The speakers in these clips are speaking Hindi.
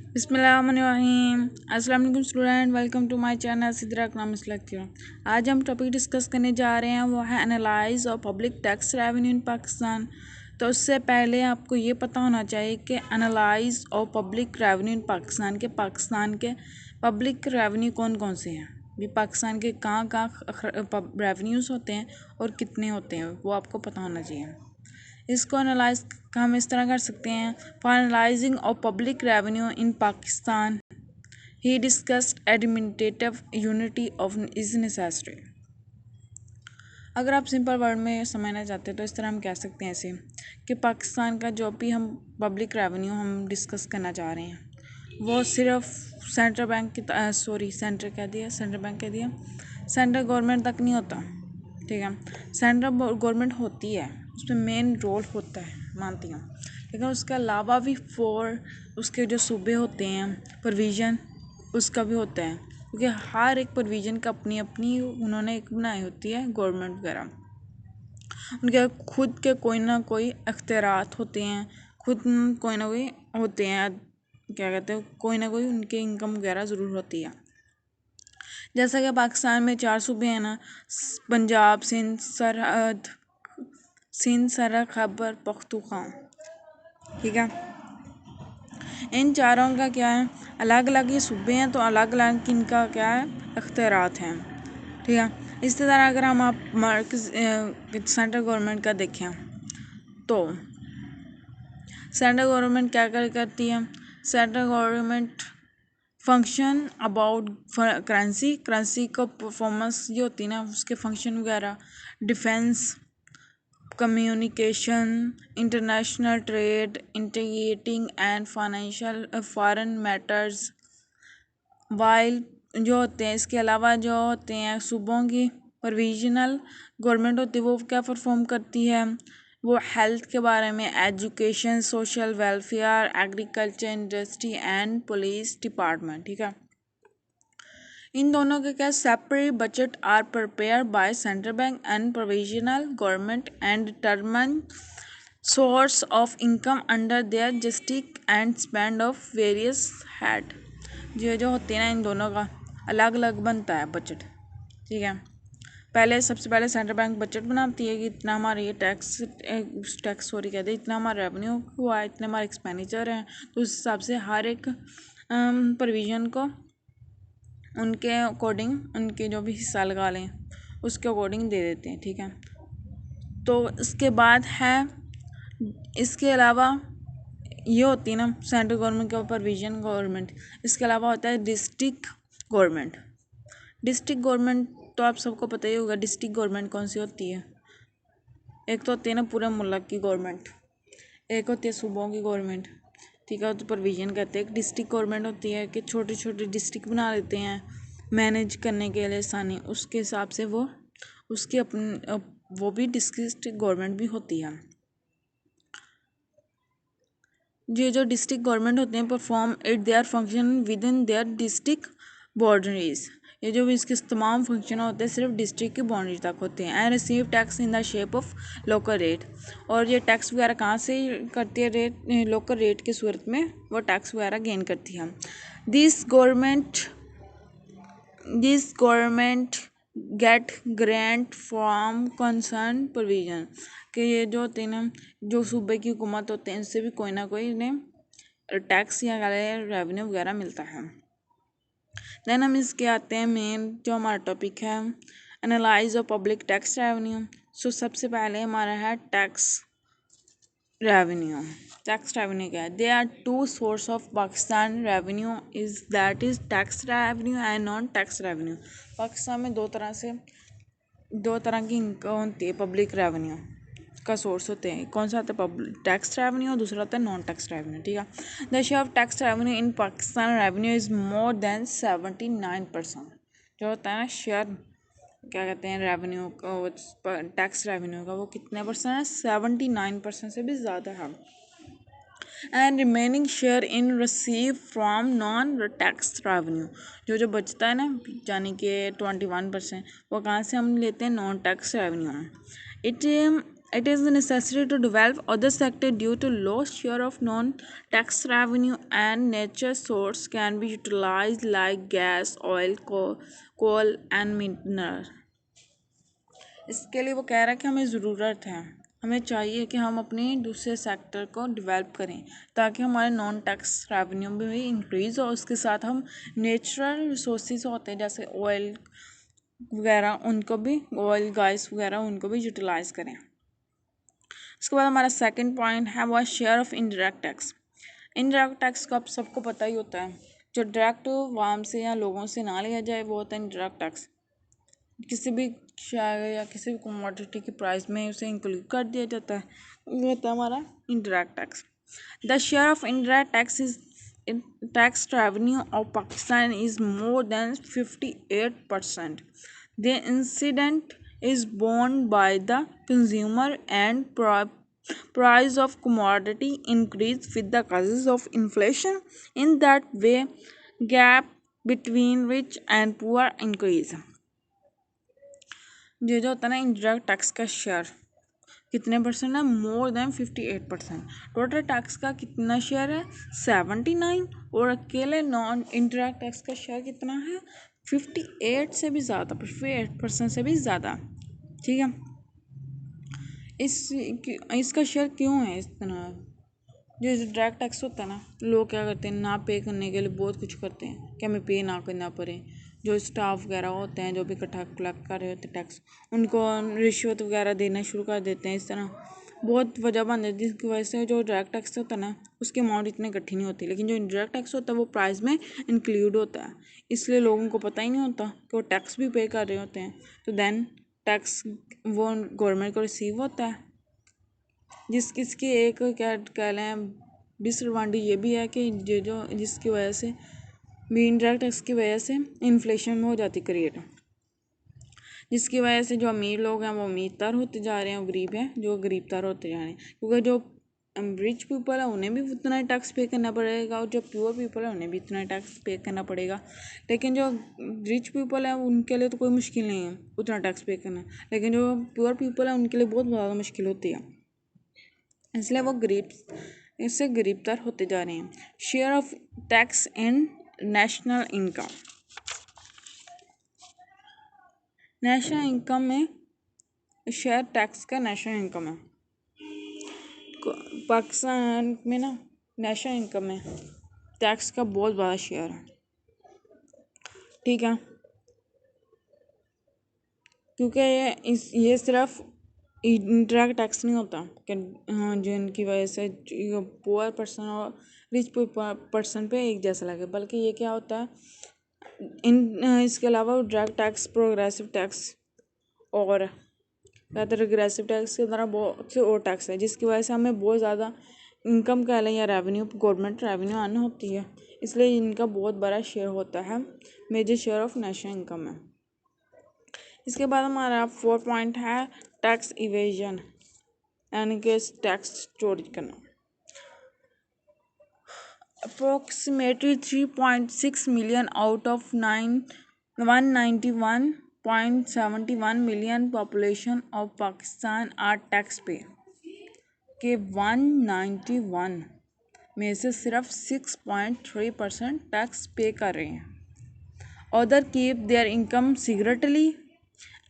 बिस्मिल्लाहिर्रहमानिर्रहीम। अस्सलाम वालेकुम student, welcome to my channel Sidra economics lecture. आज हम टॉपिक डिस्कस करने जा रहे हैं, वो है एनालाइज और public tax revenue in Pakistan. तो उससे पहले आपको ये पता होना चाहिए कि एनालाइज और पब्लिक रेवेन्यू इन पाकिस्तान के पब्लिक रेवेन्यू कौन कौन से हैं। भी पाकिस्तान के कहाँ कहाँ रेवेन्यूज़ होते हैं और कितने होते हैं, वो आपको पता होना चाहिए। इसको एनालाइज हम इस तरह कर सकते हैं। For analysing of public revenue in Pakistan he discussed administrative unity of is necessary. अगर आप सिंपल वर्ड में समझना चाहते हैं तो इस तरह हम कह सकते हैं ऐसे कि पाकिस्तान का जो भी हम पब्लिक रेवेन्यू हम डिस्कस करना चाह रहे हैं वो सिर्फ सेंट्रल बैंक की सेंट्रल बैंक कह दिया, सेंट्रल गवर्नमेंट तक नहीं होता। ठीक है, सेंट्रल गवर्नमेंट होती है, उसमें मेन रोल होता है, मानती हूँ, लेकिन उसके अलावा भी उसके जो सूबे होते हैं प्रोविज़न उसका भी होता है, क्योंकि हर एक प्रोविज़न का अपनी अपनी उन्होंने एक बनाई होती है गवर्नमेंट वगैरह। उनके खुद के कोई ना कोई अख्तियारात होते हैं, खुद कोई ना कोई होते हैं, क्या कहते हैं, कोई ना कोई उनके इनकम वगैरह ज़रूर होती है। जैसा कि पाकिस्तान में 4 सूबे हैं ना, पंजाब, सिंध, खैबर पख्तूनख्वा। ठीक है, इन चारों का क्या है, अलग अलग ये सूबे हैं तो अलग अलग इनका क्या है, अख्तियारात हैं। ठीक है, इस तरह अगर हम आप सेंट्रल गवर्नमेंट का देखें तो सेंट्रल गवर्नमेंट क्या करती है। Central government function about currency का परफॉर्मेंस जो होती है ना, उसके फंक्शन वगैरह, defence, communication, international trade, integrating and financial foreign matters while जो होते हैं। इसके अलावा जो होते हैं सूबों की प्रोविजनल गवर्नमेंट होती है, वो क्या परफॉर्म करती है, वो हेल्थ के बारे में, education, social welfare, agriculture, industry and police department. ठीक है, इन दोनों के क्या separate budget are prepare by central bank and provisional government and determine source of income under their justice and spend of various head. जो होते हैं ना, इन दोनों का अलग अलग बनता है बजट। ठीक है, सबसे पहले सेंट्रल बैंक बजट बनाती है कि इतना हमारा ये टैक्स कहते हैं, इतना हमारा रेवेन्यू हुआ है, इतने हमारे एक्सपेंडिचर हैं, तो उस हिसाब से हर एक प्रोविज़न को उनके अकॉर्डिंग उनके जो भी हिस्सा लगा लें उसके अकॉर्डिंग दे देते हैं। ठीक है, तो इसके बाद है, इसके अलावा ये होती है ना सेंट्रल गवर्नमेंट के ऊपर विजन गवर्नमेंट। इसके अलावा होता है डिस्ट्रिक्ट गवर्नमेंट। डिस्ट्रिक्ट गवर्नमेंट तो आप सबको पता ही होगा, डिस्ट्रिक्ट गवर्नमेंट कौन सी होती है। एक तो होती है ना पूरे मुल्क की गवर्नमेंट, एक होती है सूबों की गवर्नमेंट। ठीक है, तो प्रोविजन कहते हैं। एक डिस्ट्रिक्ट गवर्नमेंट होती है कि छोटे छोटे डिस्ट्रिक्ट बना देते हैं मैनेज करने के लिए आसानी, उसके हिसाब से वो उसकी अपनी वो भी डिस्ट्रिक्ट गवर्नमेंट भी होती है। ये जो डिस्ट्रिक्ट गवर्नमेंट होते हैं perform it their function with in their district boundaries. ये जो भी इसके तमाम फंक्शन होते हैं सिर्फ डिस्ट्रिक्ट की बाउंड्री तक होते हैं। And receive tax in the shape of local rate. और ये टैक्स वगैरह कहाँ से करती है, लोकल रेट की सूरत में वो टैक्स वगैरह गेन करती है। This government get grant from concern provision. कि ये जो होते हैं ना, जो सूबे की हुकूमत होते हैं, इनसे भी कोई ना कोई इन्हें टैक्स या रेवेन्यू वगैरह मिलता है। देन हम इसके आते हैं मेन जो हमारा टॉपिक है, analyse of public tax revenue. So सबसे पहले हमारा है टैक्स रेवेन्यू। टैक्स रेवेन्यू क्या है, they are two source of Pakistan revenue is tax revenue and non tax revenue. Pakistan में दो तरह की इनकम होती है, पब्लिक रेवेन्यू का सोर्स होते हैं। कौन सा होता है, पब्लिक टैक्स रेवेन्यू, और दूसरा होता है नॉन टैक्स रेवेन्यू। ठीक है, the share of tax revenue in Pakistan revenue is more than 79%। जो होता है ना शेयर, क्या कहते हैं, रेवेन्यू का, टैक्स रेवेन्यू का, वो कितने परसेंट है, 79% से भी ज़्यादा है। And remaining share in receive from non tax revenue. जो बचता है ना, यानी कि 21%, वो कहाँ से हम लेते हैं, non tax revenue. It It is necessary to develop other sector due to low share of non-tax revenue and nature source can be utilized like gas, oil, coal and mineral. इसके लिए वो कह रहा है कि हमें ज़रूरत है, हमें चाहिए कि हम अपने दूसरे सेक्टर को डेवलप करें ताकि हमारे नॉन टैक्स रेवेन्यू में भी इंक्रीज़ हो, उसके साथ हम नेचुरल रिसोर्सेज होते हैं जैसे ऑयल वगैरह उनको भी, ऑयल गैस वगैरह उनको भी यूटिलाइज़ करें। उसके बाद हमारा सेकंड पॉइंट है वो share of indirect tax. Indirect tax को आप सबको पता ही होता है, जो डायरेक्ट वाम से या लोगों से ना लिया जाए वो होता है इनडायरेक्ट टैक्स। किसी भी शेयर या किसी भी कमोडिटी की प्राइस में उसे इंक्लूड कर दिया जाता है, वो होता है हमारा indirect tax. The share of indirect tax is tax revenue of Pakistan is more than 58%. The incident is borne by the consumer and price of commodity increase with the causes of inflation. In that way, gap between rich and poor increase. ये जो होता है ना इनडायरेक्ट टैक्स का शेयर कितने परसेंट है, मोर देन 58%। टोटल टैक्स का कितना शेयर है 79, और अकेले नॉन इंडायरेक्ट टैक्स का शेयर कितना है 58 से भी ज़्यादा, 58% से भी ज़्यादा। ठीक है, इसका शेयर क्यों है इस तरह। जो डायरेक्ट टैक्स होता है ना, लोग क्या करते हैं ना पे करने के लिए बहुत कुछ करते हैं कि हमें पे ना करना पड़े। जो स्टाफ वगैरह होते हैं जो भी इकट्ठा कलेक्ट कर रहे होते हैं टैक्स, उनको रिश्वत वगैरह देना शुरू कर देते हैं। इस तरह बहुत वजह बन जाती है जिसकी वजह से जो डायरेक्ट टैक्स होता है ना उसकी अमाउंट इतनी इकट्ठी नहीं होती, लेकिन जो इनडायरेक्ट टैक्स होता है वो प्राइस में इंक्लूड होता है, इसलिए लोगों को पता ही नहीं होता कि वो टैक्स भी पे कर रहे होते हैं। तो देन टैक्स वो गवर्नमेंट को रिसीव होता है। जिसकी एक क्या कह लें डिसएडवांटेज ये भी है कि जो जिसकी वजह से भी इनडायरेक्ट टैक्स की वजह से इन्फ्लेशन में हो जाती क्रिएट, जिसकी वजह से जो अमीर लोग हैं वो अमीर तर होते जा रहे हैं, गरीब हैं जो गरीब तर होते जा रहे हैं, क्योंकि जो रिच पीपल है उन्हें भी उतना ही टैक्स पे करना पड़ेगा और जो प्योर पीपल है उन्हें भी इतना ही टैक्स पे करना पड़ेगा। लेकिन जो रिच पीपल है उनके लिए तो कोई मुश्किल नहीं है उतना टैक्स पे करना, लेकिन जो प्योर पीपल है उनके लिए बहुत ज़्यादा मुश्किल होती है, इसलिए वो गरीब इससे गरीब तर होते जा रहे हैं। Share of tax in national income. National income में शेयर टैक्स का नेशनल इनकम है पाकिस्तान में ना, नेशनल इनकम में टैक्स का बहुत बड़ा शेयर है। ठीक है, क्योंकि ये सिर्फ इंडायरेक्ट टैक्स नहीं होता कि हाँ जिनकी वजह से पुअर पर्सन और रिच पर्सन पे एक जैसा लगे, बल्कि ये क्या होता है इसके अलावा डायरेक्ट टैक्स, प्रोग्रेसिव टैक्स और रिग्रेसिव टैक्स की तरह बहुत से और टैक्स है जिसकी वजह से हमें बहुत ज़्यादा इनकम कह लें या रेवेन्यू, गवर्नमेंट रेवेन्यू आनी होती है, इसलिए इनका बहुत बड़ा शेयर होता है, major share of national income है। इसके बाद हमारा 4 पॉइंट है टैक्स इवेजन, यानी कि टैक्स चोरी करना। Approximately 3.6 million out of 191.71 million population of Pakistan are tax pay के 191 में से सिर्फ 6.3% टैक्स पे कर रहे हैं। Other keep their income secretly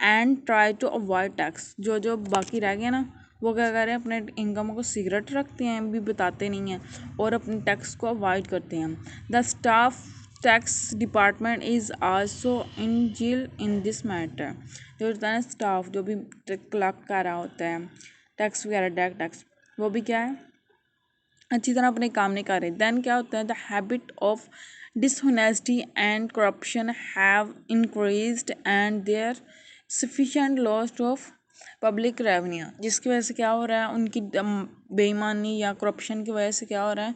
and try to avoid tax. जो बाकी रह गए ना वो क्या कर रहे हैं, अपने इनकम को सीक्रेट रखते हैं, भी बताते नहीं हैं और अपने टैक्स को अवॉइड करते हैं। The staff tax department is also in jail in this matter. जो होता है ना स्टाफ जो भी कलेक्ट कर रहा होता है टैक्स वगैरह, डायरेक्ट टैक्स, वो भी क्या है अच्छी तरह अपने काम नहीं कर रहे। देन क्या होता है, the habit of dishonesty and corruption have increased and their sufficient loss of public revenue. जिसकी वजह से क्या हो रहा है, उनकी बेईमानी या करप्शन की वजह से क्या हो रहा है,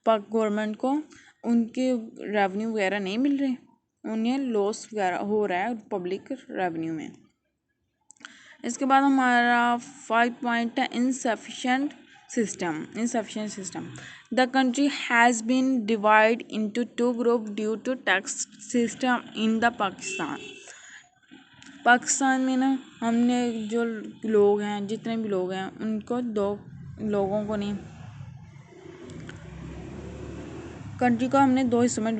गवर्नमेंट को उनके रेवेन्यू वगैरह नहीं मिल रहे, उन्हें लॉस वगैरह हो रहा है पब्लिक रेवेन्यू में। इसके बाद हमारा 5 पॉइंट है insufficient system. The country has been divided into two groups due to tax system in the Pakistan. Pakistan में ना हमने जो लोग हैं, जितने भी लोग हैं, उनको दो लोगों को नहीं, कंट्री को हमने दो हिस्सों में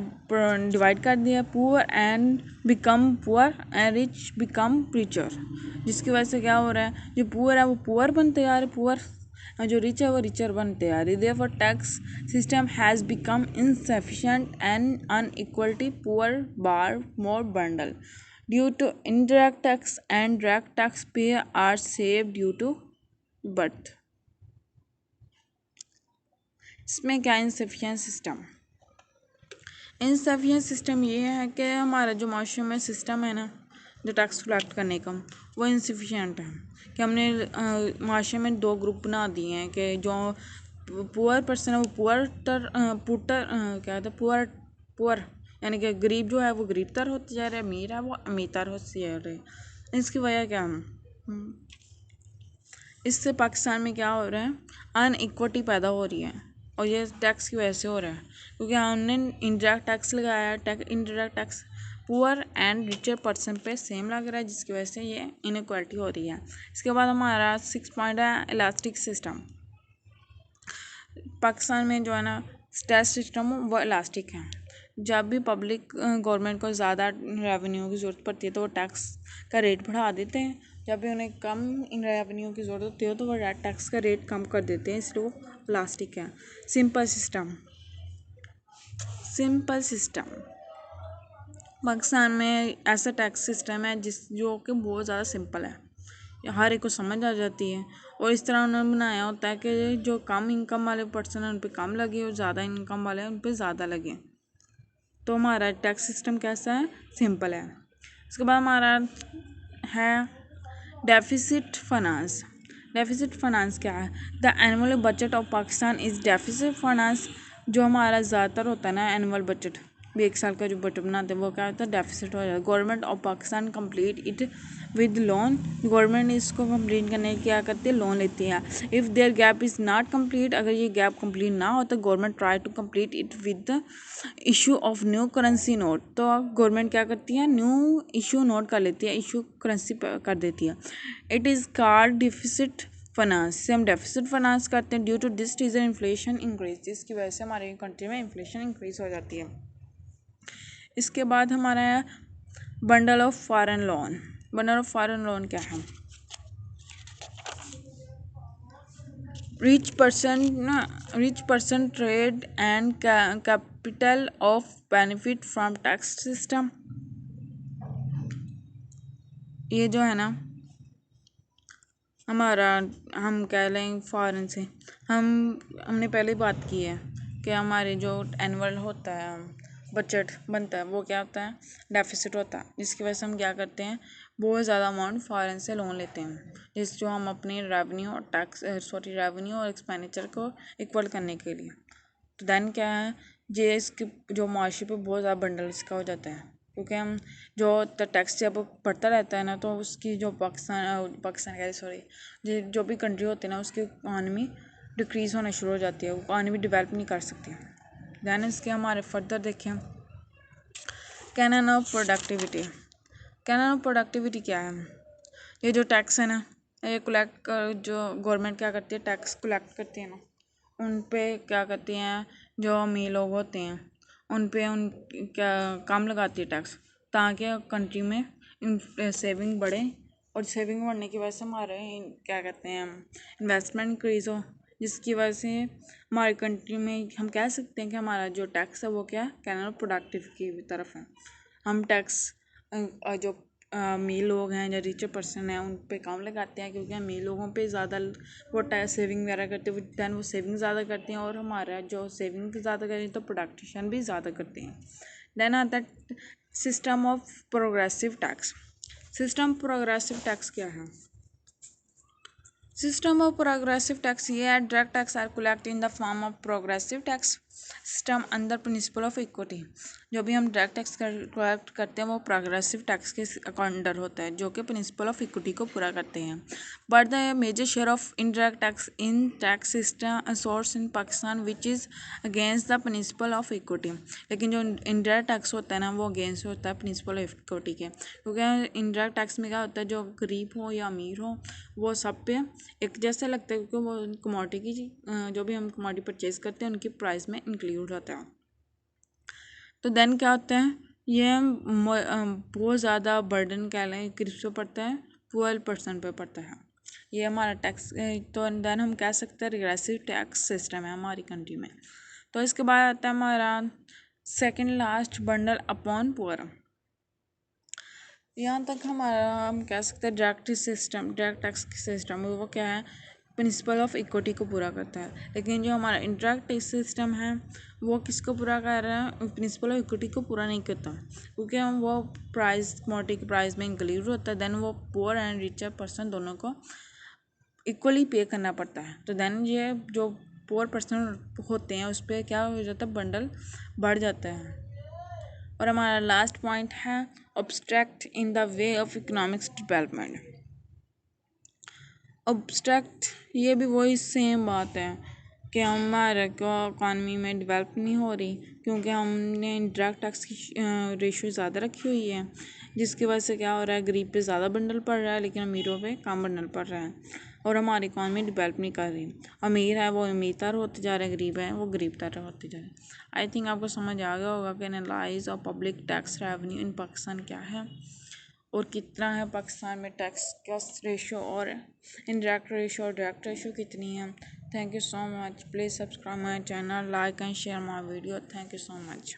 डिवाइड कर दिया, poor and become poor and rich become richer. जिसकी वजह से क्या हो रहा है, जो पुअर है वो पुअर बनते जा रहे पुअर, और जो रिच है वो रिचर बनते आ रहे। Therefore tax system has become insufficient and inequality poor bear more burden due to indirect tax and direct tax pay are save due to birth. इसमें क्या इनसफिशिएंट सिस्टम, इनसफिशिएंट सिस्टम ये है कि हमारा जो माशरे में सिस्टम है ना, जो टैक्स कलेक्ट करने का, वो इनसफिशिएंट है। कि हमने माशरे में दो ग्रुप बना दिए हैं कि जो पुअर पर्सन है वो पुअर यानी कि गरीब जो है वो गरीब तर होते जा रहे हैं, अमीर है वो अमीर तर होते जा रहे हैं। इसकी वजह क्या है, इससे पाकिस्तान में क्या हो रहा है, अनइक्वलिटी पैदा हो रही है, और ये टैक्स की वजह से हो रहा है, क्योंकि हमने इंडायरेक्ट टैक्स लगाया है। Indirect tax poor and richer person पे सेम लग रहा है, जिसकी वजह से ये इनइक्वालिटी हो रही है। इसके बाद हमारा 6 पॉइंट है इलास्टिक सिस्टम। पाकिस्तान में जो है ना टैक्स सिस्टम वो इलास्टिक है। जब भी पब्लिक गवर्नमेंट को ज़्यादा रेवेन्यू की ज़रूरत पड़ती है तो वो टैक्स का रेट बढ़ा देते हैं, जब भी उन्हें कम रेवेन्यू की ज़रूरत होती है तो वो टैक्स का रेट कम कर देते हैं, इसलिए वो इलास्टिक है। Simple system, simple system Pakistan में ऐसा टैक्स सिस्टम है जो कि बहुत ज़्यादा सिंपल है, हर एक को समझ आ जाती है, और इस तरह उन्होंने बनाया होता है कि जो कम इनकम वाले पर्सन हैं उन पर कम लगे और ज़्यादा इनकम वाले हैं उन पर ज़्यादा लगे। तो हमारा टैक्स सिस्टम कैसा है, सिंपल है। उसके बाद हमारा है डेफिसिट फाइनेंस। डेफिसिट फाइनेंस क्या है, the annual budget of Pakistan is deficit finance. जो हमारा ज़्यादातर होता है ना एनुअल बजट, भी एक साल का जो बजट बनाते हैं वो क्या होता है, डेफिसिट हो जाता है। Government of Pakistan complete it with loan, government इसको कंप्लीट करने की क्या करती है, लोन लेती है। If there gap is not complete, अगर ये गैप कंप्लीट ना हो तो government try to complete it with the issue of new currency note. तो गवर्नमेंट क्या करती है, न्यू इशू नोट कर लेती है, इशू करेंसी कर देती है। It is called deficit finance, से हम डेफिसिट फाइनेंस करते हैं। Due to this reason inflation increase, जिसकी वजह से हमारे कंट्री में इन्फ्लेशन इंक्रीज हो जाती है। इसके बाद हमारा है bundle of foreign loan. Bundle of foreign loan क्या है, rich person trade and capital of benefit from tax system. ये जो है ना हमारा, हम कह लें फॉरेन से, हमने पहले बात की है कि हमारे जो एनुअल होता है बजट बनता है वो क्या होता है, डेफिसिट होता है, जिसकी वजह से हम क्या करते हैं, बहुत ज़्यादा अमाउंट फॉरेन से लोन लेते हैं, जो हम अपनी रेवेन्यू और रेवेन्यू और एक्सपेंडिचर को इक्वल करने के लिए। तो दैन क्या है, ये इसके जो माशी पे बहुत ज़्यादा बंडल इसका हो जाता है, क्योंकि हम जो टैक्स जब बढ़ता रहता है ना तो उसकी जो पाकिस्तान कह रही सॉरी जो भी कंट्री होती है ना उसकी इकॉनमी डिक्रीज़ होना शुरू हो जाती है, वो इकॉनमी डेवलप नहीं कर सकती। दैन इसके हमारे फर्दर देखें, canon of productivity. Canon of productivity क्या है, ये जो टैक्स है ना, ये कलेक्ट कर, जो गवर्नमेंट क्या करती है टैक्स कलेक्ट करती है ना, उन पे क्या करती हैं, जो अमीर लोग होते हैं उन पे क्या काम लगाती है टैक्स, ताकि कंट्री में सेविंग बढ़े, और सेविंग बढ़ने की वजह से हमारे क्या कहते हैं इन्वेस्टमेंट इंक्रीज़ हो, जिसकी वजह से हमारी कंट्री में हम कह सकते हैं कि हमारा जो टैक्स है वो क्या है, कैनल प्रोडक्टिव की तरफ है। हम टैक्स जो अमीर लोग हैं या रिचर पर्सन हैं उन पे कम लगाते हैं, क्योंकि अमीर लोगों पे ज़्यादा वो टैक्स सेविंग वगैरह करते हैं, दैन वो सेविंग ज़्यादा करते हैं, और हमारा जो सेविंग ज़्यादा करें तो प्रोडक्शन भी ज़्यादा करते हैं। दैन आता है system of progressive tax. System progressive tax क्या है, सिस्टम ऑफ प्रोग्रेसिव टैक्स ये है, direct tax are collect in the form of progressive tax. System under principle of equity. जो भी हम डायरेक्ट टैक्स कलेक्ट करते हैं वो प्रोग्रेसिव टैक्स के अंडर होता है, जो कि प्रिंसिपल ऑफ इक्विटी को पूरा करते हैं। But the major share of indirect tax in tax system source in Pakistan which is against the principle of equity. लेकिन जो इनडायरेक्ट टैक्स होता है ना वो अगेंस्ट होता है प्रिंसिपल ऑफ इक्विटी के, क्योंकि इनडायरेक्ट टैक्स में क्या होता है, जो गरीब हो या अमीर हो वो सब पे एक जैसा लगता है, क्योंकि वो कमोडिटी की जो भी हम कमोडिटी परचेज करते हैं उनकी प्राइस में इंक्लूड होता है। तो देन क्या होता है, ये बहुत ज़्यादा बर्डन कह लें किस पे पड़ता है, 12% पे पड़ता है ये हमारा टैक्स। तो देन हम कह सकते हैं रिग्रेसिव टैक्स सिस्टम है हमारी कंट्री में। तो इसके बाद आता है हमारा second last bundle upon poor. यहाँ तक हमारा हम कह सकते हैं डायरेक्ट टैक्स सिस्टम वो क्या है, प्रिंसिपल ऑफ इक्विटी को पूरा करता है। लेकिन जो हमारा इंडायरेक्ट टैक्स सिस्टम है वो किसको पूरा कर रहा है, प्रिंसिपल ऑफ इक्विटी को पूरा नहीं करता, क्योंकि हम वो प्राइस कमोडिटी की प्राइस में इंक्लूड होता है। देन वो पुअर एंड रिचर पर्सन दोनों को इक्वली पे करना पड़ता है। तो देन ये जो पुअर पर्सन होते हैं उस पर क्या हो जाता है, बंडल बढ़ जाता है। और हमारा लास्ट पॉइंट है obstruct in the way of economics development. Obstruct ये भी वही सेम बात है कि हमारे को इकॉनमी में डेवलप नहीं हो रही, क्योंकि हमने इंडायरेक्ट टैक्स की रेशियो ज़्यादा रखी हुई है, जिसकी वजह से क्या हो रहा है, गरीब पे ज़्यादा बंडल पड़ रहा है लेकिन अमीरों पे कम बंडल पड़ रहा है, और हमारी इकॉनमी डेवलप नहीं कर रही। अमीर है वो अमीर होते जा रहे हैं, गरीब है वो गरीब तरह होते जा रहे हैं। आई थिंक आपको समझ आ गया होगा कि analyse of public tax revenue in Pakistan क्या है और कितना है पाकिस्तान में टैक्स का रेशो, और इनडायरेक्ट रेशो और डायरेक्ट रेशो कितनी है। Thank you so much. Please subscribe my channel, like and share my video. Thank you so much.